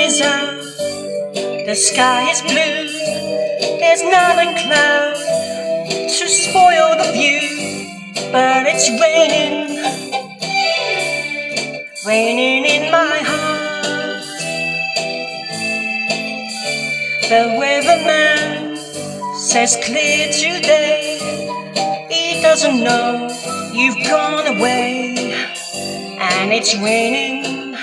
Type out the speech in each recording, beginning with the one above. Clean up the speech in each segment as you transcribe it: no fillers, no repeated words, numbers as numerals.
is out, the sky is blue, there's not a cloud to spoil the view, but it's raining, raining in my heart. The weatherman says clear today, he doesn't know you've gone away, and it's raining,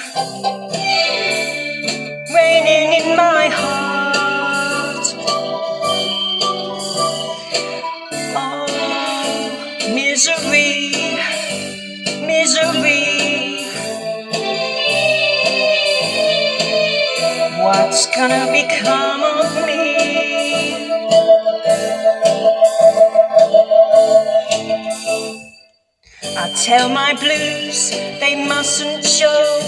raining in my heart. Oh, misery, misery. What's gonna become of me? I tell my blues they mustn't show,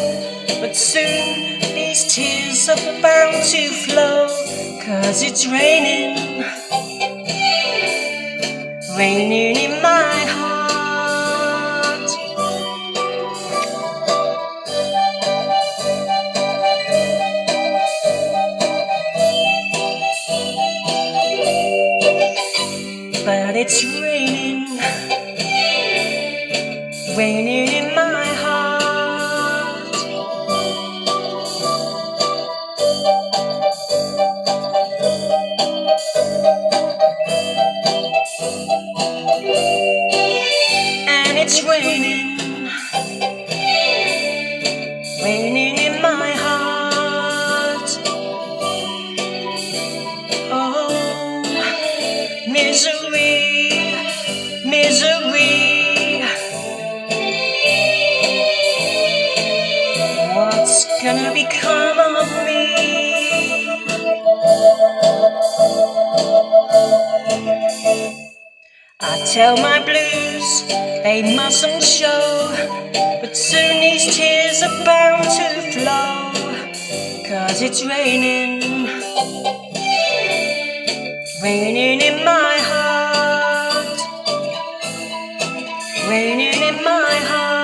but soon these tears are bound to flow, 'cause it's raining, raining in my heart. But it's raining, raining in my heart. And it's raining, raining in my heart. Oh, misery, misery. What's gonna become of me? I tell my blues they mustn't show, but soon these tears are bound to flow, 'cause it's raining, raining in my heart, raining in my heart.